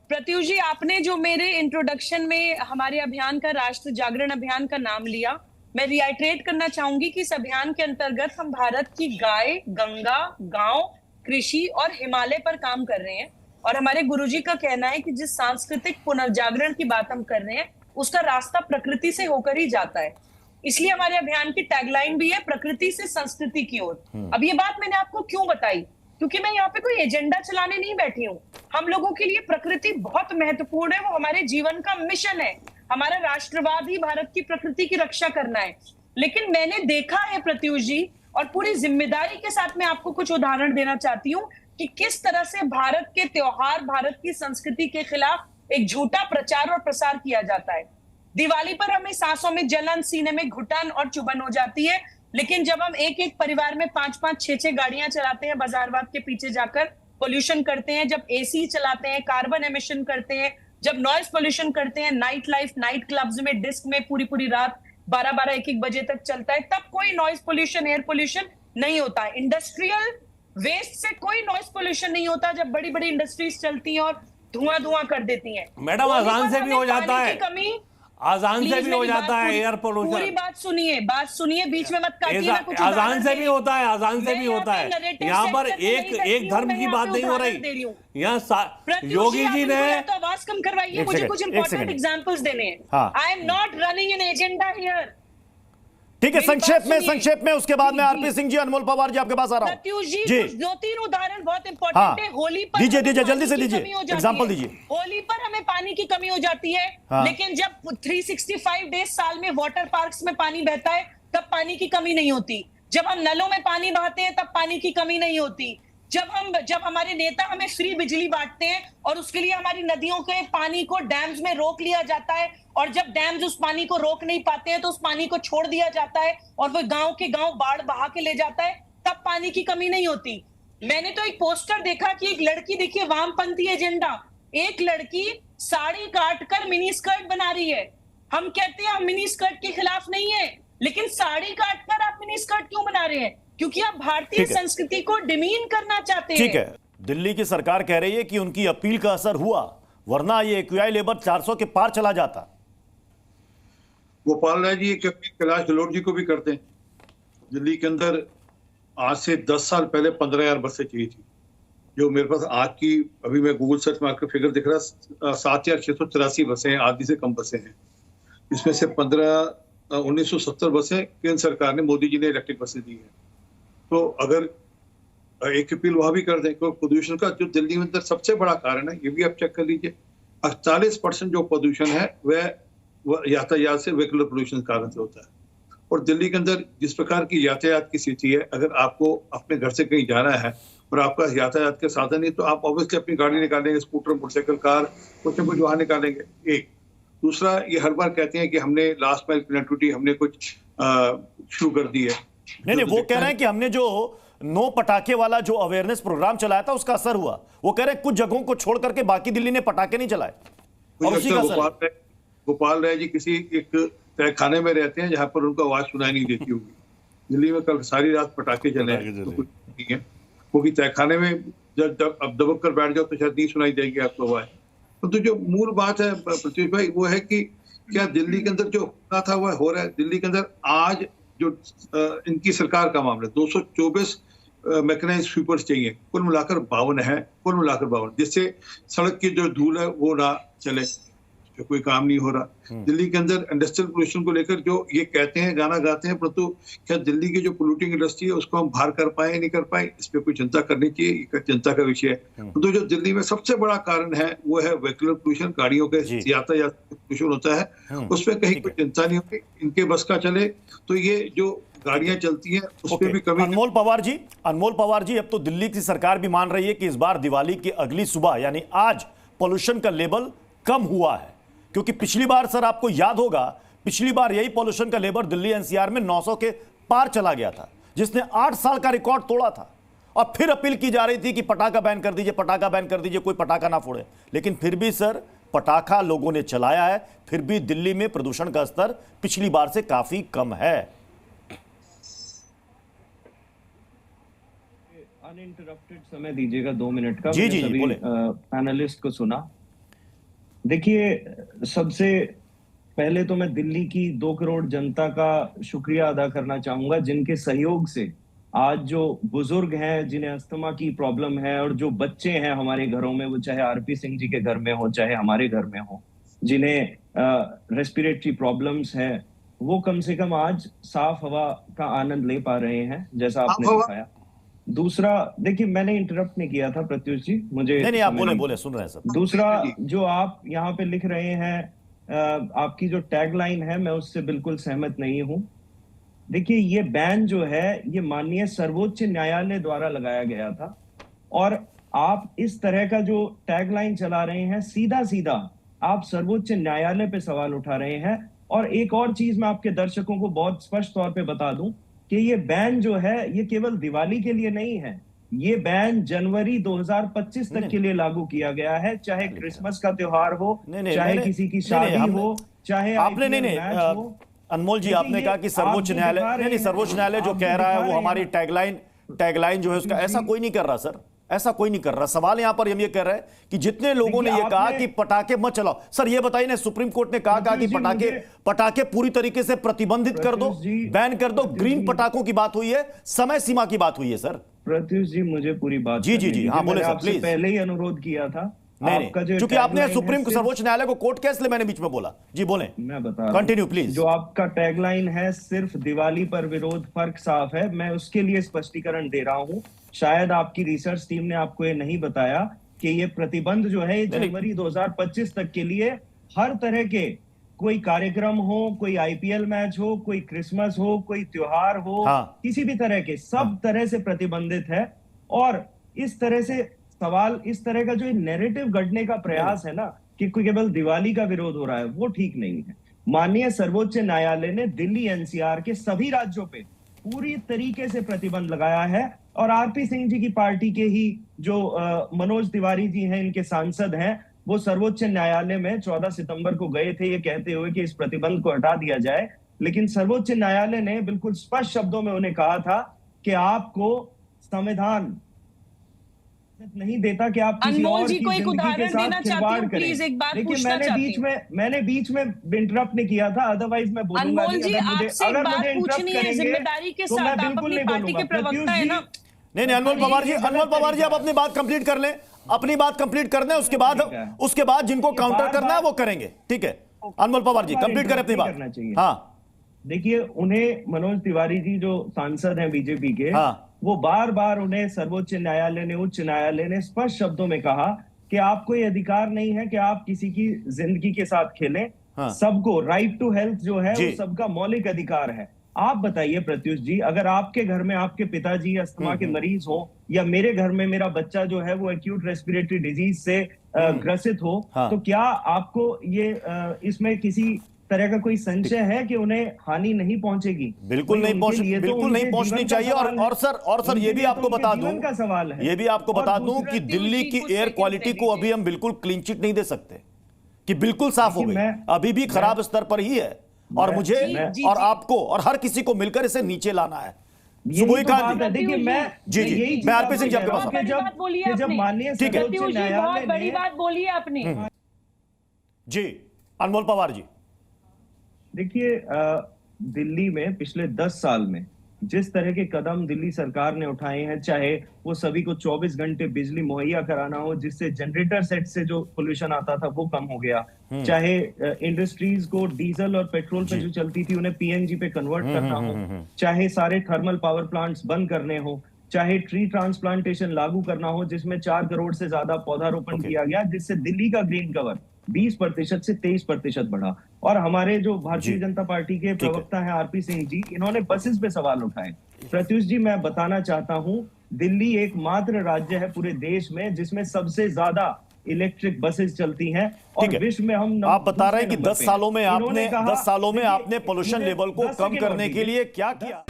प्रत्युष जी, आपने जो मेरे इंट्रोडक्शन में हमारे अभियान का राष्ट्र जागरण अभियान का नाम लिया, मैं रिआइट्रेट करना चाहूंगी कि इस अभियान के अंतर्गत हम भारत की गाय, गंगा, गांव, कृषि और हिमालय पर काम कर रहे हैं। और हमारे गुरुजी का कहना है कि जिस सांस्कृतिक पुनर्जागरण की बात हम कर रहे हैं, उसका रास्ता प्रकृति से होकर ही जाता है। इसलिए हमारे अभियान की टैगलाइन भी है, प्रकृति से संस्कृति की ओर। अब ये बात मैंने आपको क्यों बताई? क्योंकि मैं यहाँ पे कोई एजेंडा चलाने नहीं बैठी हूँ। हम लोगों के लिए प्रकृति बहुत महत्वपूर्ण है, वो हमारे जीवन का मिशन है। हमारा राष्ट्रवाद ही भारत की प्रकृति की रक्षा करना है। लेकिन मैंने देखा है प्रत्युष जी, और पूरी जिम्मेदारी के साथ मैं आपको कुछ उदाहरण देना चाहती हूँ कि किस तरह से भारत के त्योहार, भारत की संस्कृति के खिलाफ एक झूठा प्रचार और प्रसार किया जाता है। दिवाली पर हमें सांसों में जलन, सीने में घुटन और चुभन हो जाती है, लेकिन जब हम एक एक परिवार में 5-5, 6-6 गाड़ियां चलाते हैं, बाजारवाद के पीछे जाकर पोल्यूशन करते हैं, जब एसी चलाते हैं, कार्बन एमिशन करते हैं, जब नॉइज पोल्यूशन करते हैं, नाइट लाइफ, नाइट क्लब्स में डिस्क में पूरी पूरी रात 12-12, 1-1 बजे तक चलता है, तब कोई नॉइज पोल्यूशन, एयर पोल्यूशन नहीं होता है। इंडस्ट्रियल वेस्ट से कोई नॉइज पोल्यूशन नहीं होता जब बड़ी बड़ी इंडस्ट्रीज चलती हैं और धुआं धुआं कर देती हैं। मैडम, आसान से भी हो जाता है, कमी आसान से भी हो जाता है एयर पोल्यूशन। पूरी बात सुनिए, बीच में मत काटिए ना। कुछ आसान से भी होता है, आसान से भी होता है। यहाँ पर एक धर्म की बात नहीं हो रही। यहाँ योगी जी ने तो आवाज कम करवाइए, मुझे कुछ इंपॉर्टेंट एग्जांपल्स देने हैं। I am not running an agenda here. ठीक है, संक्षेप में उसके बाद में आरपी सिंह जी, अनमोल पवार जी आपके पास आ रहा हूं। प्रत्युष जी, 2-3 उदाहरण बहुत इंपॉर्टेंट है। होली पर दीजिए जल्दी से दीजिए, एग्जांपल दीजिए। होली पर हमें पानी की कमी हो जाती है, लेकिन जब 365 डेज साल में वाटर पार्क्स में पानी बहता है, तब पानी की कमी नहीं होती। जब हम नलों में पानी बहाते हैं, तब पानी की कमी नहीं होती। जब हमारे नेता हमें फ्री बिजली बांटते हैं और उसके लिए हमारी नदियों के पानी को डैम्स में रोक लिया जाता है, और जब डैम्स उस पानी को रोक नहीं पाते हैं तो उस पानी को छोड़ दिया जाता है और वो गांव के गांव बाढ़ बहा के ले जाता है, तब पानी की कमी नहीं होती। मैंने तो एक पोस्टर देखा कि एक लड़की, देखिए वामपंथी एजेंडा, एक लड़की साड़ी काटकर मिनी स्कर्ट बना रही है। हम कहते हैं हम मिनी स्कर्ट के खिलाफ नहीं है, लेकिन साड़ी काटकर आप मिनी स्कर्ट क्यों बना रहे हैं? क्योंकि आप भारतीय संस्कृति को डिमीन करना चाहते हैं। ठीक है, दिल्ली की सरकार कह रही है कि उनकी अपील का असर हुआ, वरना ये एक्यूआई लेबर 400 के पार चला जाता। गोपाल राय जी कैलाश गहलोत जी को भी करते हैं। दिल्ली के अंदर आज से 10 साल पहले 15,000 बसें चाहिए थी, जो मेरे पास आज की, अभी मैं गूगल सर्च मार कर फिगर दिख रहा, 7,683 बसें हैं, आधी से कम बसें हैं। इसमें से 1970 बसें केंद्र सरकार ने, मोदी जी ने इलेक्ट्रिक बसें दी हैं। तो अगर एक अपील वहां भी कर दें, क्योंकि प्रदूषण का जो दिल्ली में अंदर सबसे बड़ा कारण है, ये भी आप चेक कर लीजिए, 48% जो प्रदूषण है वह यातायात से, व्हीकल पोल्यूशन कारण से होता है। और दिल्ली के अंदर जिस प्रकार की यातायात की स्थिति है, अगर आपको अपने घर से कहीं जाना है और आपका यातायात के साधन नहीं, तो आप ऑब्वियसली अपनी गाड़ी निकालेंगे, स्कूटर, मोटरसाइकिल, कार, कुछ न कुछ वाहन निकालेंगे। एक दूसरा, ये हर बार कहते हैं कि हमने लास्ट माइल कनेक्टिविटी हमने कुछ शुरू कर दी है। नहीं, वो कह रहे हैं कि हमने जो नो पटाखे वाला जो अवेयरनेस प्रोग्राम चलाया था उसका असर हुआ। वो कह रहे हैं कुछ जगहों को छोड़ करके बाकी दिल्ली ने पटाखे नहीं चलाए और उसी का असर। गोपाल राय जी किसी एक तहखाने में रहते हैं जहां पर उनको आवाज सुनाई नहीं देती होगी। दिल्ली में कल सारी रात पटाखे चले तो कुछ नहीं है, क्योंकि तहखाने में जब अब दबक कर बैठ जाओ तो शायद नहीं सुनाई देगी आपको आवाज। तो जो मूल बात है प्रत्युष भाई, वो है कि क्या दिल्ली के अंदर जो होना था वह हो रहा है। दिल्ली के अंदर आज जो इनकी सरकार का मामला, 224 मैकेनाइज्ड स्वीपर्स चाहिए, कुल मिलाकर 52 है, कुल मिलाकर 52, जिससे सड़क की जो धूल है वो ना चले, जो कोई काम नहीं हो रहा। दिल्ली के अंदर इंडस्ट्रियल पोल्यूशन को लेकर जो ये कहते हैं, गाना गाते हैं, परंतु क्या दिल्ली की जो पोल्यूटिंग इंडस्ट्री है उसको हम बाहर कर पाए नहीं कर पाए, इस पर कोई चिंता करनी चाहिए, ये चिंता का विषय है। तो जो दिल्ली में सबसे बड़ा कारण है वो है व्हीकल पोल्यूशन, गाड़ियों के यातायात पोल्यूशन होता है, उसमें कहीं कोई चिंता नहीं होती। इनके बस का चले तो ये जो गाड़ियां चलती हैं उसमें भी कमी। अनमोल पवार जी, अब तो दिल्ली की सरकार भी मान रही है कि इस बार दिवाली की अगली सुबह यानी आज पोल्यूशन का लेवल कम हुआ है, क्योंकि पिछली बार सर आपको याद होगा, पिछली बार यही पोल्यूशन का लेवल दिल्ली एनसीआर में 900 के पार चला गया था, जिसने 8 साल का रिकॉर्ड तोड़ा था। और फिर अपील की जा रही थी कि पटाखा बैन कर दीजिए, पटाखा बैन कर दीजिए, कोई पटाखा ना फोड़े। लेकिन फिर भी सर पटाखा लोगों ने चलाया है, फिर भी दिल्ली में प्रदूषण का स्तर पिछली बार से काफी कम है। अनइंटरप्टेड समय दीजिएगा 2 मिनट का। जी बोले। पैनलिस्ट को सुना देखिए, सबसे पहले तो मैं दिल्ली की 2 करोड़ जनता का शुक्रिया अदा करना चाहूंगा, जिनके सहयोग से आज जो बुजुर्ग हैं, जिन्हें अस्थमा की प्रॉब्लम है, और जो बच्चे हैं हमारे घरों में, वो चाहे आरपी सिंह जी के घर में हो, चाहे हमारे घर में हो, जिन्हें रेस्पिरेटरी प्रॉब्लम्स है, वो कम से कम आज साफ हवा का आनंद ले पा रहे हैं, जैसा आपने दिखाया। दूसरा, देखिए, मैंने इंटरप्ट नहीं किया था प्रत्युष जी, मुझे नहीं, आप बोले सुन रहे हैं सब। दूसरा, जो आप यहाँ पे लिख रहे हैं, आपकी जो टैगलाइन है, मैं उससे बिल्कुल सहमत नहीं हूं। देखिए, ये बैन जो है, ये माननीय सर्वोच्च न्यायालय द्वारा लगाया गया था, और आप इस तरह का जो टैगलाइन चला रहे हैं, सीधा सीधा आप सर्वोच्च न्यायालय पे सवाल उठा रहे हैं। और एक और चीज मैं आपके दर्शकों को बहुत स्पष्ट तौर पे बता दूं कि ये बैन जो है, ये केवल दिवाली के लिए नहीं है, ये बैन जनवरी 2025 तक के लिए लागू किया गया है, चाहे क्रिसमस का त्योहार हो, चाहे किसी की शादी हो, चाहे आपने नहीं अनमोल जी, आपने कहा कि सर्वोच्च न्यायालय, नहीं, सर्वोच्च न्यायालय जो कह रहा है वो हमारी टैगलाइन जो है उसका, ऐसा कोई नहीं कर रहा सर, ऐसा कोई नहीं कर रहा। सवाल यहां पर हम ये कह रहे हैं कि जितने लोगों ने ये कहा कि पटाखे मत चलाओ, सर ये बताइए ना, सुप्रीम कोर्ट ने कहा कि पटाखे पूरी तरीके से प्रतिबंधित कर दो, बैन कर दो, ग्रीन पटाखों की बात हुई है, समय सीमा की बात हुई है। सर प्रत्युष जी, मुझे पूरी बात जी हाँ बोले सर, प्लीज। पहले ही अनुरोध किया था, नहीं, क्योंकि आपने सर्वोच्च न्यायालय को कोर्ट केस ले, मैंने बीच में बोला। जी बोले, मैं बता, कंटिन्यू प्लीज। जो आपका टैगलाइन है, सिर्फ दिवाली पर विरोध, फर्क साफ है, मैं उसके लिए स्पष्टीकरण दे रहा हूं। शायद आपकी रिसर्च टीम ने आपको ये नहीं बताया कि ये प्रतिबंध जो है, जनवरी 2025 तक के लिए हर तरह के, कोई कार्यक्रम हो, कोई आईपीएल मैच हो, कोई क्रिसमस हो, कोई त्योहार हो, किसी भी तरह के, सब तरह से प्रतिबंधित है। और इस तरह से सवाल, इस तरह का जो नैरेटिव गढ़ने का प्रयास है ना, कि कोई केवल दिवाली का विरोध हो रहा है, वो ठीक नहीं है। माननीय सर्वोच्च न्यायालय ने दिल्ली एनसीआर के सभी राज्यों पे पूरी तरीके से प्रतिबंध लगाया है, और आरपी सिंह जी की पार्टी के ही जो मनोज तिवारी जी हैं, इनके सांसद हैं, वो सर्वोच्च न्यायालय में 14 सितंबर को गए थे, ये कहते हुए कि इस प्रतिबंध को हटा दिया जाए। लेकिन सर्वोच्च न्यायालय ने बिल्कुल स्पष्ट शब्दों में उन्हें कहा था कि आपको संविधान नहीं देता कि आप किसी और की जिंदगी के साथ खिलवाड़ करें। देखिए, मैंने बीच में इंटरप्ट नहीं किया था, अदरवाइज मैं बोलूंगा नहीं। अगर मुझे इंटरप्ट करेंगे तो मैं बिल्कुल नहीं बोलूंगा। प्रत्युष जी, नहीं, अनमोल पवार जी आप अपनी बात कंप्लीट कर लें, अपनी बात कंप्लीट कर लें, उसके बाद जिनको काउंटर करना है वो करेंगे। ठीक है, अनमोल पवार जी कंप्लीट करें अपनी बात। हाँ, देखिए, उन्हें मनोज तिवारी जी जो सांसद हैं बीजेपी के, वो बार बार उन्हें सर्वोच्च न्यायालय ने, उच्च न्यायालय ने स्पष्ट शब्दों में कहा कि आपको ये अधिकार नहीं है कि आप किसी की जिंदगी के साथ खेलें। सबको राइट टू हेल्थ जो है वो सबका मौलिक अधिकार है। आप बताइए प्रत्युष जी, अगर आपके घर में आपके पिताजी अस्थमा के मरीज हो, या मेरे घर में मेरा बच्चा जो है वो एक्यूट रेस्पिरेटरी डिजीज से ग्रसित हो, तो क्या आपको ये इसमें किसी तरह का कोई संशय है कि उन्हें हानि नहीं पहुंचेगी? बिल्कुल नहीं पहुंचनी चाहिए। और सर ये भी आपको बता दूं, का सवाल है, ये भी आपको बता दूं कि दिल्ली की एयर क्वालिटी को अभी हम बिल्कुल क्लीन चिट नहीं दे सकते कि बिल्कुल साफ हो गई, अभी भी खराब स्तर पर ही है। और मुझे और आपको और हर किसी को मिलकर इसे नीचे लाना है। देखिए, मैं आरपी सिंह जी आपके पास, जब माननीय सर्वोच्च न्यायालय ने बड़ी बात बोली है आपने। जी अनमोल पवार जी, देखिए, दिल्ली में पिछले 10 साल में जिस तरह के कदम दिल्ली सरकार ने उठाए हैं, चाहे वो सभी को 24 घंटे बिजली मुहैया कराना हो, जिससे जनरेटर सेट से जो पोल्यूशन आता था वो कम हो गया, चाहे इंडस्ट्रीज को डीजल और पेट्रोल पे जो चलती थी उन्हें पीएनजी पे कन्वर्ट करना हो, चाहे सारे थर्मल पावर प्लांट्स बंद करने हो, चाहे ट्री ट्रांसप्लांटेशन लागू करना हो, जिसमें 4 करोड़ से ज्यादा पौधारोपण किया गया, जिससे दिल्ली का ग्रीन कवर 20% से 23% बढ़ा। और हमारे जो भारतीय जनता पार्टी के प्रवक्ता हैं आरपी सिंह जी, इन्होंने बसेस पे सवाल उठाए। प्रत्युष जी, मैं बताना चाहता हूं, दिल्ली एकमात्र राज्य है पूरे देश में जिसमें सबसे ज्यादा इलेक्ट्रिक बसेस चलती हैं, और विश्व में हम आप बता रहे हैं कि 10 सालों में आपने पोल्यूशन लेवल को कम करने के लिए क्या किया?